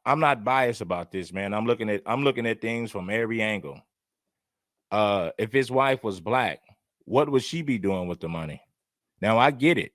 I'm not biased about this, man. I'm looking at things from every angle. If his wife was black, what would she be doing with the money? Now I get it.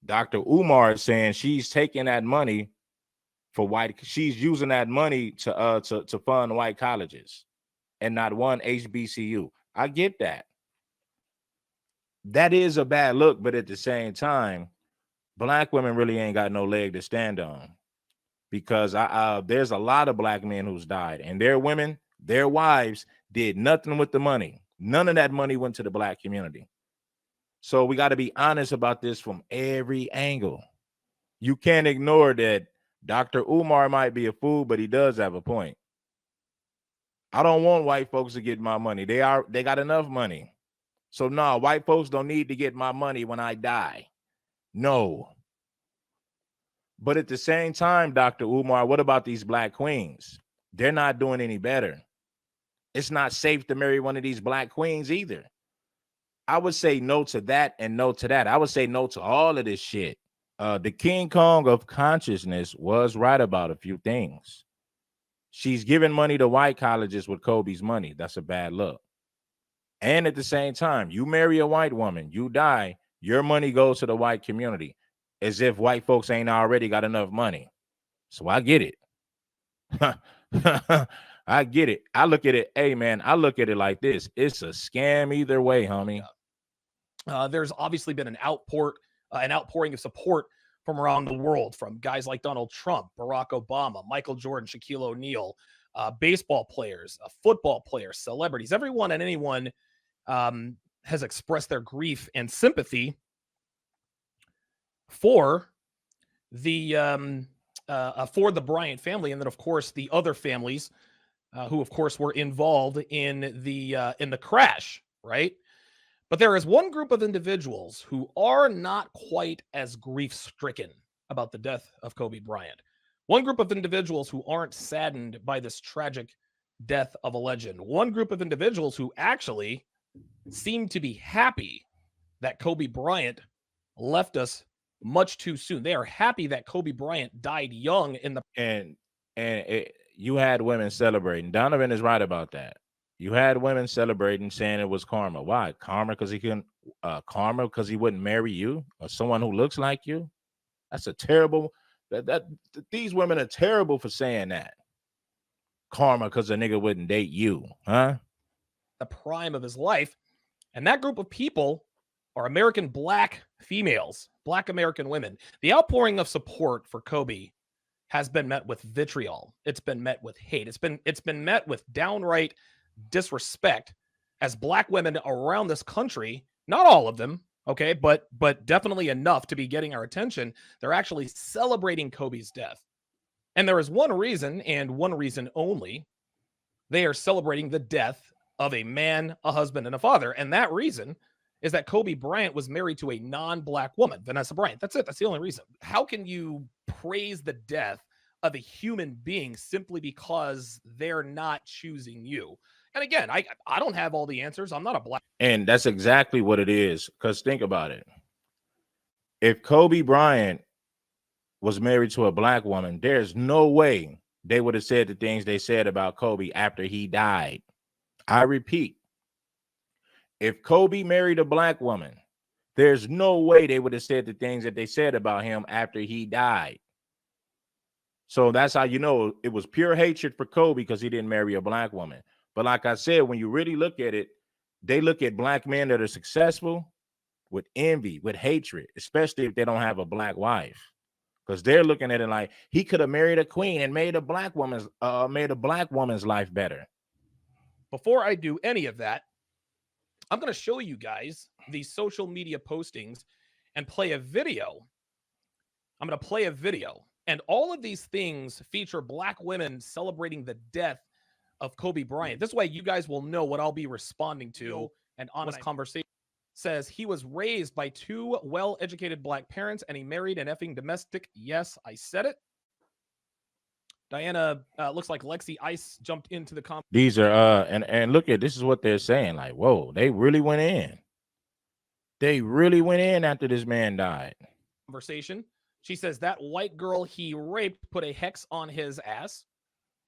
Dr. Umar is saying she's taking that money for white. She's using that money to fund white colleges and not one HBCU. I get that. That is a bad look, but at the same time, black women really ain't got no leg to stand on because there's a lot of black men who's died and their women, their wives did nothing with the money. None of that money went to the black community. So we got to be honest about this from every angle. You can't ignore that Dr. Umar might be a fool, but he does have a point. I don't want white folks to get my money. They got enough money. So no, white folks don't need to get my money when I die. No. But at the same time, Dr. Umar, what about these black queens? They're not doing any better. It's not safe to marry one of these black queens either. I would say no to that and no to that. I would say no to all of this shit. The King Kong of consciousness was right about a few things. She's giving money to white colleges with Kobe's money. That's a bad look. And at the same time, you marry a white woman, you die, your money goes to the white community as if white folks ain't already got enough money. So I get it. I get it. I look at it. Hey, man, I look at it like this. It's a scam either way, homie. There's obviously been an outpouring of support from around the world, from guys like Donald Trump, Barack Obama, Michael Jordan, Shaquille O'Neal, baseball players, football players, celebrities. Everyone and anyone has expressed their grief and sympathy for the Bryant family, and then of course the other families who of course were involved in the crash, right? But there is one group of individuals who are not quite as grief-stricken about the death of Kobe Bryant. One group of individuals who aren't saddened by this tragic death of a legend. One group of individuals who actually seem to be happy that Kobe Bryant left us much too soon. They are happy that Kobe Bryant died young in the you had women celebrating. Donovan is right about that. You had women celebrating, saying it was karma. Why? Karma because he couldn't. Karma because he wouldn't marry you or someone who looks like you. That's a terrible. These women are terrible for saying that. Karma because a nigga wouldn't date you, huh? The prime of his life, and that group of people are American black females, black American women. The outpouring of support for Kobe has been met with vitriol. It's been met with hate. It's been met with downright disrespect as black women around this country, not all of them, okay, but definitely enough to be getting our attention. They're actually celebrating Kobe's death. And there is one reason, and one reason only. They are celebrating the death of a man, a husband, and a father. And that reason is that Kobe Bryant was married to a non-black woman, Vanessa Bryant. That's it. That's the only reason. How can you praise the death of a human being simply because they're not choosing you? And again, I don't have all the answers. I'm not a black. And that's exactly what it is. Because think about it. If Kobe Bryant was married to a black woman, there's no way they would have said the things they said about Kobe after he died. I repeat, if Kobe married a black woman, there's no way they would have said the things that they said about him after he died. So that's how you know it was pure hatred for Kobe because he didn't marry a black woman. But like I said, when you really look at it, they look at black men that are successful with envy, with hatred, especially if they don't have a black wife. Because they're looking at it like he could have married a queen and made a black woman's life better. Before I do any of that, I'm going to show you guys these social media postings and play a video. I'm going to play a video. And all of these things feature black women celebrating the death of Kobe Bryant. This way you guys will know what I'll be responding to. An honest conversation. Says he was raised by two well-educated black parents and he married an effing domestic. Yes, I said it. Diana, looks like Lexi Ice jumped into the comment. These are and look at this is what they're saying. Like, whoa, they really went in. They really went in after this man died. Conversation. She says that white girl he raped put a hex on his ass.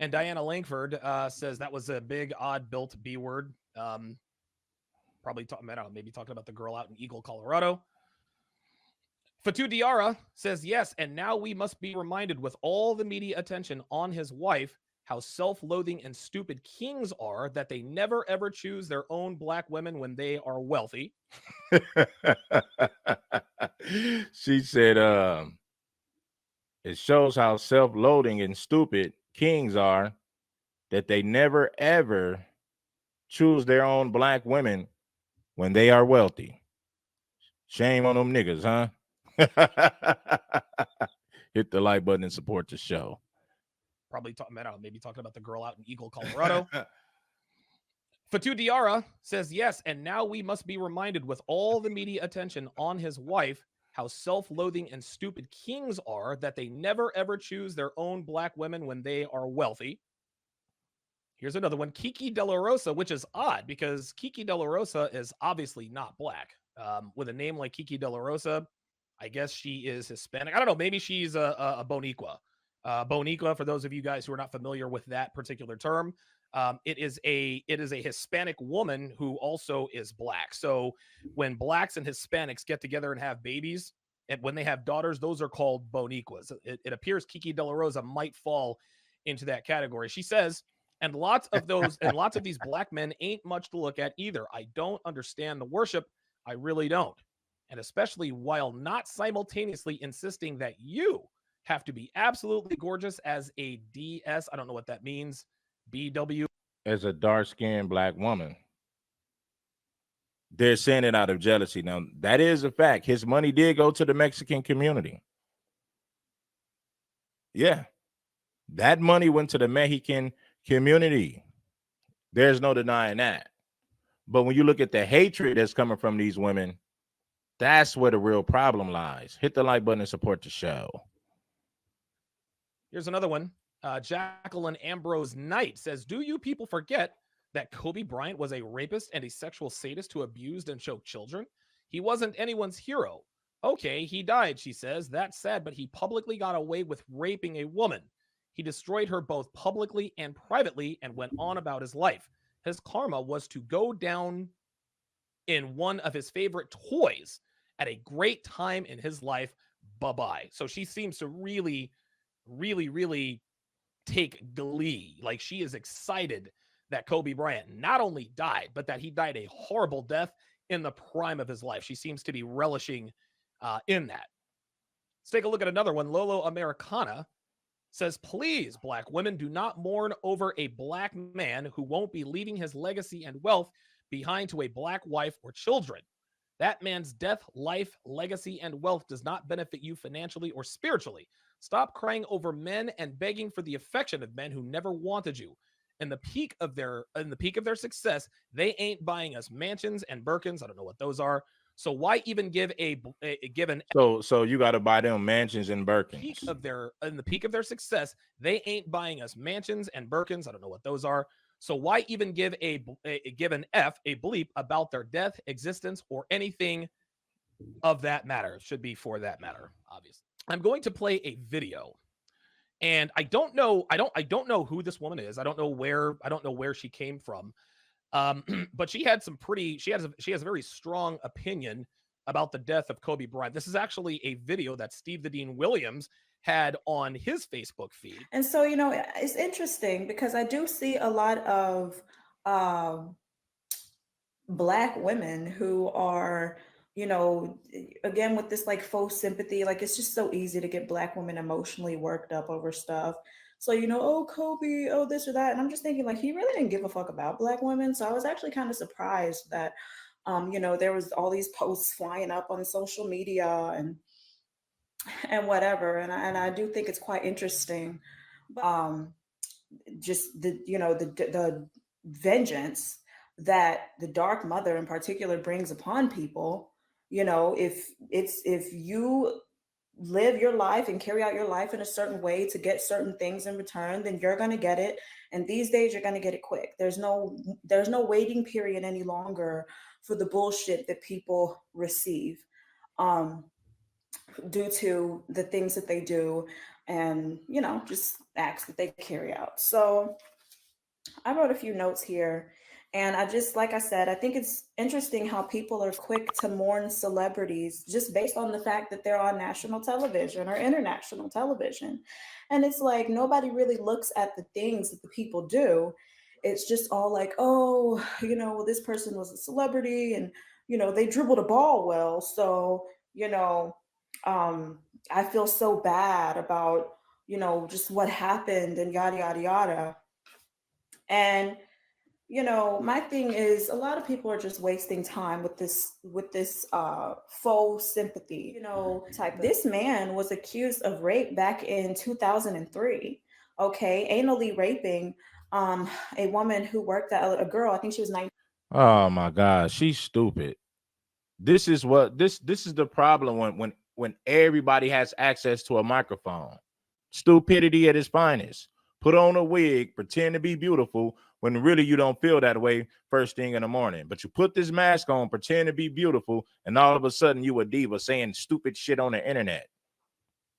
And Diana Langford says that was a big, odd built B word. Probably talking about, maybe talking about the girl out in Eagle, Colorado. Fatu Diarra says yes, and now we must be reminded with all the media attention on his wife how self-loathing and stupid kings are that they never ever choose their own black women when they are wealthy. She said, it shows how self-loathing and stupid kings are that they never ever choose their own black women when they are wealthy. Shame on them niggas, huh? Hit the like button and support the show. Probably maybe talking about the girl out in Eagle, Colorado. Fatu Diarra says yes, and now we must be reminded with all the media attention on his wife how self-loathing and stupid kings are that they never ever choose their own black women when they are wealthy. Here's another one, Kiki De La Rosa, which is odd because Kiki De La Rosa is obviously not black. With a name like Kiki De La Rosa, I guess she is Hispanic. I don't know. Maybe she's a Boniqua. Boniqua, for those of you guys who are not familiar with that particular term, it is a Hispanic woman who also is black. So when blacks and Hispanics get together and have babies, and when they have daughters, those are called Boniquas. It appears Kiki De La Rosa might fall into that category. She says, and lots of these black men ain't much to look at either. I don't understand the worship. I really don't. And especially while not simultaneously insisting that you have to be absolutely gorgeous as a DS. I don't know what that means. BW. As a dark-skinned black woman. They're saying it out of jealousy. Now, that is a fact. His money did go to the Mexican community. Yeah. That money went to the Mexican community. There's no denying that. But when you look at the hatred that's coming from these women, that's where the real problem lies. Hit the like button and support the show. Here's another one. Jacqueline Ambrose Knight says, do you people forget that Kobe Bryant was a rapist and a sexual sadist who abused and choked children? He wasn't anyone's hero. Okay, he died, she says. That's sad, but he publicly got away with raping a woman. He destroyed her both publicly and privately and went on about his life. His karma was to go down in one of his favorite toys at a great time in his life. Bye-bye. So she seems to really, really, really take glee. Like she is excited that Kobe Bryant not only died, but that he died a horrible death in the prime of his life. She seems to be relishing in that. Let's take a look at another one. Lolo Americana says, please, black women, do not mourn over a black man who won't be leaving his legacy and wealth behind to a black wife or children. That man's death, life, legacy, and wealth does not benefit you financially or spiritually. Stop crying over men and begging for the affection of men who never wanted you. In the peak of their success, they ain't buying us mansions and Birkins. I don't know what those are. So why even give an So you got to buy them mansions and Birkins. In the peak of their success, they ain't buying us mansions and Birkins. I don't know what those are. So why even give an F, a bleep about their death, existence, or anything of that matter? It should be for that matter, obviously. I'm going to play a video, and I don't know who this woman is. I don't know where she came from. But she has a very strong opinion about the death of Kobe Bryant. This is actually a video that Steve the Dean Williams had on his Facebook feed. And so, it's interesting because I do see a lot of black women who are, again, with this like faux sympathy. Like it's just so easy to get black women emotionally worked up over stuff. So, oh, Kobe, oh, this or that. And I'm just thinking like he really didn't give a fuck about black women. So I was actually kind of surprised that there was all these posts flying up on social media and whatever. And I do think it's quite interesting. Just the vengeance that the dark mother in particular brings upon people. If you live your life and carry out your life in a certain way to get certain things in return, then you're going to get it. And these days you're going to get it quick. There's no waiting period any longer for the bullshit that people receive. due to the things that they do and, just acts that they carry out. So I wrote a few notes here. And I just, like I said, I think it's interesting how people are quick to mourn celebrities just based on the fact that they're on national television or international television. And it's like nobody really looks at the things that the people do. It's just all like, oh, well, this person was a celebrity and, they dribbled a ball well. So, um, I feel so bad about, just what happened and yada, yada, yada. And my thing is a lot of people are just wasting time with this faux sympathy, type. This man was accused of rape back in 2003. Okay, anally raping a woman who worked at a girl, I think she was 19. Oh my God, she's stupid. This is what this is the problem when everybody has access to a microphone. Stupidity at its finest. Put on a wig, pretend to be beautiful when really you don't feel that way first thing in the morning. But you put this mask on, pretend to be beautiful, and all of a sudden you a diva saying stupid shit on the internet.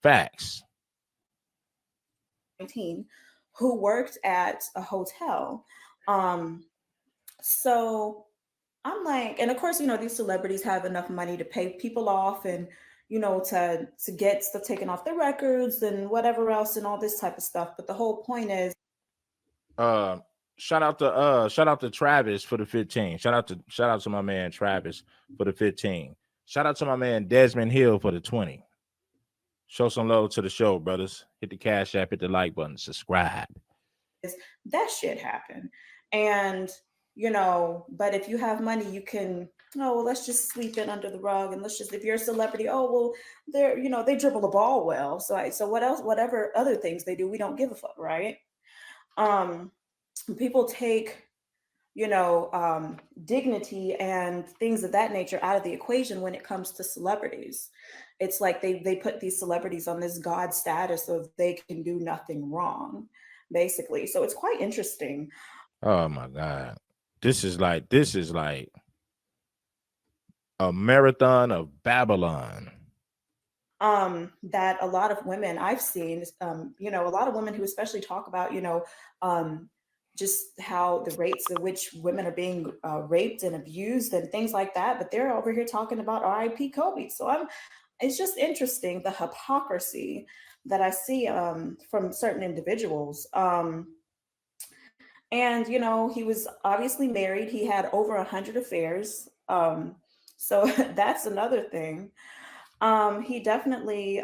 Facts. 19 who worked at a hotel. So I'm like, and of course, these celebrities have enough money to pay people off and, to get stuff taken off their records and whatever else and all this type of stuff. But the whole point is, Uh shout out to Travis for the 15. Shout out to my man Travis for the 15. Shout out to my man Desmond Hill for the 20. Show some love to the show, brothers. Hit the cash app, hit the like button, subscribe. that shit happened. And, but if you have money, you can, oh, well, let's just sweep it under the rug. And let's just, if you're a celebrity, oh, well, they dribble the ball well. So what else, whatever other things they do, we don't give a fuck, right? Um, People take, dignity and things of that nature out of the equation when it comes to celebrities. It's like they put these celebrities on this god status of they can do nothing wrong, basically. So it's quite interesting. Oh my God. This is like a marathon of Babylon. That a lot of women I've seen, a lot of women who especially talk about, um, just how the rates at which women are being raped and abused and things like that. But they're over here talking about R.I.P. Kobe. So it's just interesting the hypocrisy that I see from certain individuals. And he was obviously married. He had over 100 affairs. So that's another thing. He definitely,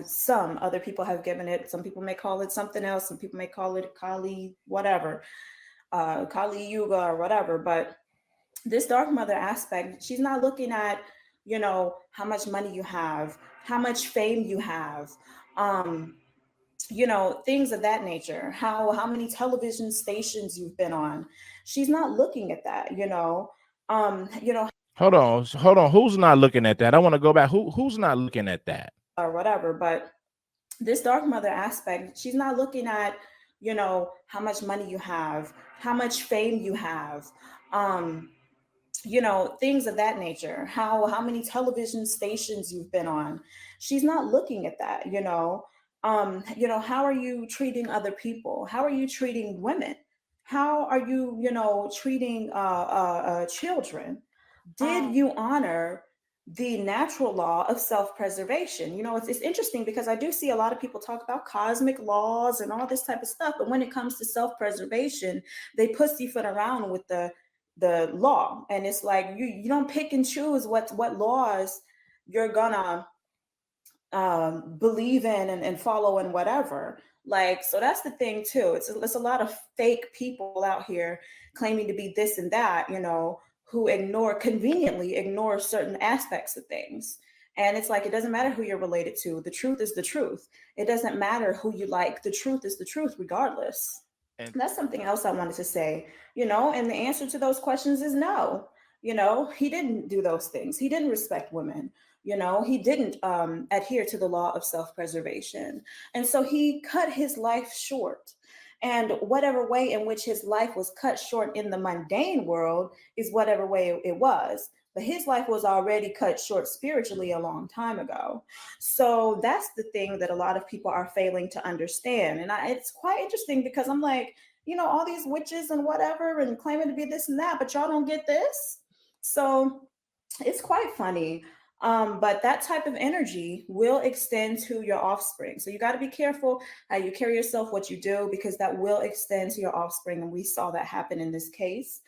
some other people have given it, some people may call it something else, some people may call it Kali, whatever, Kali Yuga or whatever. But this dark mother aspect, she's not looking at, how much money you have, how much fame you have, um, things of that nature, how many television stations you've been on. She's not looking at that, Hold on. Who's not looking at that? I want to go back. Who's not looking at that? or whatever. But this dark mother aspect, she's not looking at, how much money you have, how much fame you have, um, things of that nature, how many television stations you've been on. She's not looking at that, how are you treating other people? How are you treating women? How are you, treating children? Did you honor the natural law of self-preservation? It's interesting because I do see a lot of people talk about cosmic laws and all this type of stuff, but when it comes to self-preservation, they pussyfoot around with the law. And it's like you don't pick and choose what laws you're gonna believe in and follow and whatever. Like, so that's the thing too. It's a lot of fake people out here claiming to be this and that, who conveniently ignore certain aspects of things. And it's like, it doesn't matter who you're related to. The truth is the truth. It doesn't matter who you like. The truth is the truth, regardless. And That's something else I wanted to say, and the answer to those questions is no. He didn't do those things. He didn't respect women. He didn't adhere to the law of self-preservation. And so he cut his life short. And whatever way in which his life was cut short in the mundane world is whatever way it was. but his life was already cut short spiritually a long time ago. So that's the thing that a lot of people are failing to understand. And it's quite interesting because I'm like, all these witches and whatever and claiming to be this and that, but y'all don't get this. So it's quite funny. But that type of energy will extend to your offspring. So you got to be careful how you carry yourself, what you do, because that will extend to your offspring. And we saw that happen in this case.